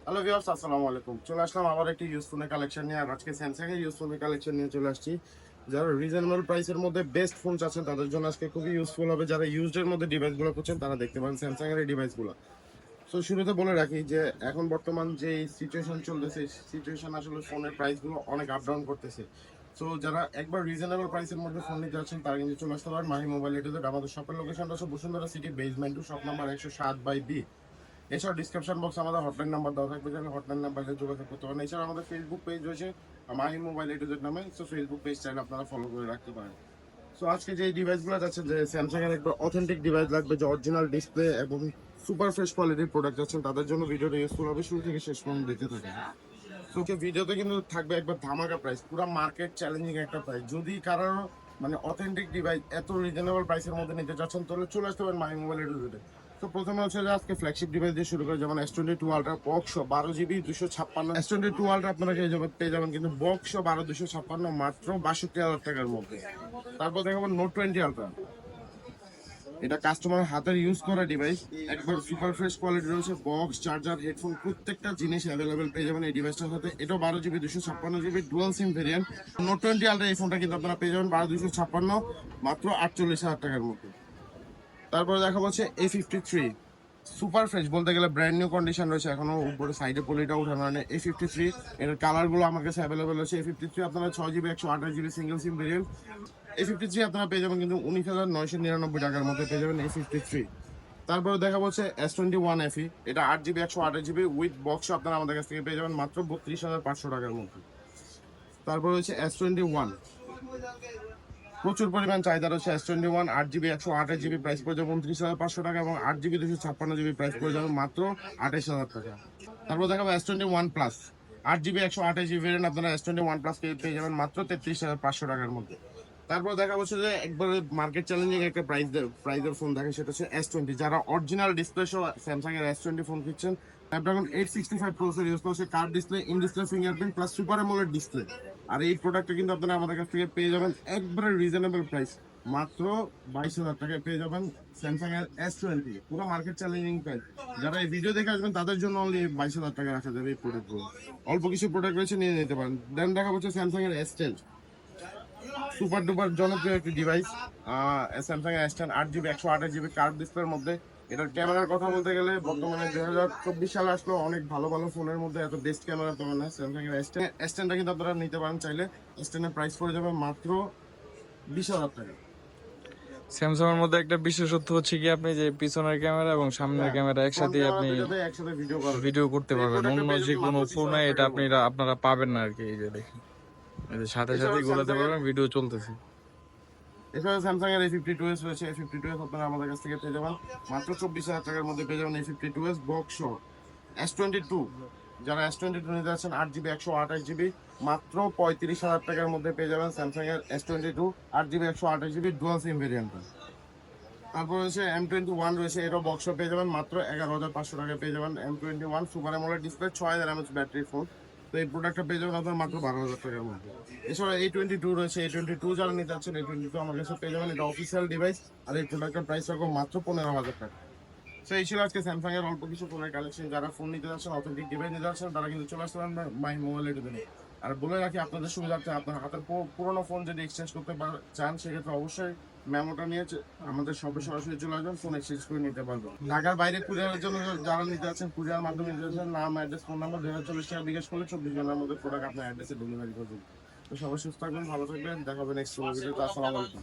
Hello viewers, আসসালামু আলাইকুম। চলে আসলাম আবার একটি ইউজ ফোনের কালেকশন নিয়ে। আর আজকে স্যামসাং এর ইউজ ফোনের কালেকশন নিয়ে চলে আসছি। যারা রিজনেবল প্রাইসের মধ্যে বেস্ট ফোন চাচ্ছেন তাদের জন্য আজকে খুবই ইউজফুল হবে। যারা ইউজড এর মধ্যে ডিভাইসগুলো খুঁজছেন তারা দেখতে পারেন স্যামসাং এর এই ডিভাইসগুলো। সো শুরুতে বলে রাখি যে এখন বর্তমান যে সিচুয়েশন চলতেছে, সিচুয়েশন আসলে ফোনের প্রাইসগুলো অনেক আপ ডাউন করতেছে। সো যারা একবার রিজনেবল প্রাইসের মধ্যে ফোন নিতে যাচ্ছেন তারা কিন্তু চলে আসতে পারেন মাহি মোবাইল এটুতে। আমাদের শপের লোকেশনটা হচ্ছে Bashundhara city basement two, shop number 107/B। এছাড়া ডিসক্রিপশন বক্সে আমাদের হটলাইন নাম্বার দেওয়া থাকবে, যেন হটলাইন নাম্বারে যোগাযোগ করতে পারেন। এছাড়া আমাদের ফেসবুক পেজ রয়েছে মাহি মোবাইল এটুজেড নামে। সো ফেসবুক পেজ চাইলে আপনারা ফলো করে রাখতে পারেন। সো আজকে যে ডিভাইসগুলো যাচ্ছে, যে স্যামসাং এর একটা অথেন্টিক ডিভাইস লাগবে, যে অরিজিনাল ডিসপ্লে এবং সুপার ফ্রেশ কোয়ালিটির প্রোডাক্ট যাচ্ছেন তাদের জন্য ভিডিওটা ইউজফুল হবে। শুরু থেকে শেষ পর্যন্ত দেখতে থাকেন। তো ভিডিওতে কিন্তু থাকবে একবার ধামাকা প্রাইস, পুরো মার্কেট চ্যালেঞ্জিং একটা প্রাইস। যদি কারোর মানে অথেন্টিক ডিভাইস এত রিজনেবল প্রাইসের মধ্যে নিতে চাচ্ছেন তাহলে চলে আসতে পারেন মাই মোবাইল এটুজেডে। তো প্রথমে হচ্ছে যে আজকে ফ্ল্যাগশিপ ডিভাইস দিয়ে শুরু করে, যেমন S22 ultra box 12GB 256। S22 ultra আপনারা পেয়ে যাবেন কিন্তু বক্স 12 256 মাত্র 62,000 টাকার মধ্যে। তারপর দেখাবো নোট 20 আলট্রা। এটা কাস্টমার হাতের ইউজ করা ডিভাইস, একবার সুপার ফ্রেশ কোয়ালিটি রয়েছে। বক্স, চার্জার, হেডফোন প্রত্যেকটা জিনিস অ্যাভেলেবেল পেয়ে যাবেন এই ডিভাইসটার সাথে। এটাও 12GB 256GB dual SIM variant. Note 20 ultra এই ফোনটা কিন্তু আপনারা পেয়ে যাবেন 12 256 মাত্র 48,000 টাকার মধ্যে। তারপরে দেখা হচ্ছে A53 সুপার ফ্রেশ, বলতে গেলে ব্র্যান্ড নিউ কন্ডিশন রয়েছে, এখনো উপরে সাইডে পলিটা উঠানো হয় না। A53 এর কালারগুলো আমার কাছে অ্যাভেলেবেল আছে। A53 আপনারা 6GB 128GB সিঙ্গেল সিম ভেরিয়েন্ট। A53 আপনারা পেয়ে যাবেন কিন্তু 19,999 টাকার মধ্যে পেয়ে যাবেন A53। তারপরে দেখা হচ্ছে S21 FE, এটা 8GB 128GB উইথ বক্স আপনারা আমাদের কাছ থেকে পেয়ে যাবেন মাত্র 32,500 টাকার মধ্যে। তারপর হচ্ছে S21, প্রচুর পরিমাণ চাহিদা রয়েছে। S21 8GB 128GB প্রাইস পড়ে যাবে 29,500 টাকা এবং 8GB 256GB প্রাইস পড়ে যাবে মাত্র 28,000 টাকা। তারপর দেখাবো S21 plus 8GB 128GB variant, আপনারা S21 প্লাস পেয়ে যাবেন মাত্র 33,500 টাকার মধ্যে। তারপর দেখা হচ্ছে যে একবারে মার্কেট চ্যালেঞ্জিং একটা প্রাইজের ফোন দেখে, সেটা হচ্ছে S20। যারা অরিজিনাল ডিসপ্লে সহ স্যামসাং এর S20 ফোন কিনছেন, স্ন্যাপড্রাগন 865 প্রসেসর ইউজ করছে, curve display, in display fingerprint plus super AMOLED display. আর এই প্রোডাক্টটা কিন্তু আপনারা আমাদের কাছ থেকে পেয়ে যাবেন একবারে রিজনেবল প্রাইস, মাত্র 22,000 টাকায় পেয়ে যাবেন স্যামসাং এর S20। পুরো মার্কেট চ্যালেঞ্জিং প্রাইস। যারা এই ভিডিও দেখে আসবেন তাদের জন্য অনলি 22,000 টাকা রাখা যাবে এই প্রোডাক্টগুলো। অল্প কিছু প্রোডাক্ট রয়েছে, নিয়ে নিতে পারেন। দেন দেখা হচ্ছে স্যামসাং এর S10, সুপার ডুপার জনপ্রিয় একটি device. Samsung S10 8GB 128GB curve ডিসপ্লের মধ্যে। এটার ক্যামেরার কথা বলতে গেলে বর্তমানে 2024 সালে আসলো অনেক ভালো ভালো ফোনের মধ্যে এত বেস্ট ক্যামেরা তো মানে স্যামসাং এর S10টা কিন্তু আপনারা নিতে পারেন চাইলে। S10 এর প্রাইস পড়ে যাবে মাত্র 20,000 টাকা। স্যামসাং এর মধ্যে একটা বিশেষত্ব হচ্ছে কি, আপনি যে পিছনের ক্যামেরা এবং সামনের ক্যামেরা একসাথে আপনি একসাথে ভিডিও করতে পারবেন। অন্য যে কোনো ফোনে এটা আপনারা পাবেন না আর কি। এই যে দেখেন, এই যে সাথে সাথে গোলাতে পারবেন, ভিডিও চলতেছে। এছাড়া স্যামসাং এর A52s রয়েছে। A52s আপনারা আমাদের কাছ থেকে পেয়ে যাবেন মাত্র 24,000 টাকার মধ্যে পেয়ে যাবেন A52s বক্স সহ। S22, যারা S22 নিতে যাচ্ছেন 8GB 128GB মাত্র 35,000 টাকার মধ্যে পেয়ে যাবেন স্যামসাং এর S22 8GB 128GB dual SIM variant. তারপর রয়েছে M21 রয়েছে, এটাও বক্স পেয়ে যাবেন মাত্র 11,500 টাকায় পেয়ে যাবেন M21 super AMOLED display 6000 mAh battery phone. তো এই প্রোডাক্টটা পেয়ে যাবেন আপনার মাত্র 12,000 টাকার মধ্যে। এছাড়া A22 রয়েছে, A22 যারা নিতে চাচ্ছেন A22 আমার কাছে পেয়ে যাবেন, এটা অফিসিয়াল ডিভাইস। আর এই প্রোডাক্টের প্রাইস রাখবো মাত্র 15,000 টাকা। তো এই ছিল আজকে স্যামসাং এর অল্প কিছু ফোনের কালেকশন। যারা ফোন নিতে যাচ্ছেন, অথেন্টিক ডিভাইস নিতে যাচ্ছেন, তারা কিন্তু চলে আসতে পারেন মাই মোবাইল এটুতে। আর বলে রাখি আপনাদের সুবিধার্থে, আপনার হাতের পুরোনো ফোন যদি এক্সচেঞ্জ করতে চান সেক্ষেত্রে অবশ্যই মেমোটা নিয়ে আমাদের সবে সরাসরি চলে আসবেন, ফোন এক্সচেঞ্জ করে নিতে পারবেন। ঢাকার বাইরে কুরিয়ারের জন্য যারা নিতে যাচ্ছেন, কুরিয়ার মাধ্যমে নিতে যাচ্ছেন, নাম, অ্যাড্রেস, ফোন নাম্বার 240 টাকা বিকাশ করলে 24 ঘন্টার মধ্যে প্রোডাক্ট আপনার অ্যাড্রেসে ডেলিভারি করবেন। তো সবাই সুস্থ থাকবেন, ভালো থাকবেন, দেখা হবে নেক্সট ভিডিওতে। আসসালামু আলাইকুম।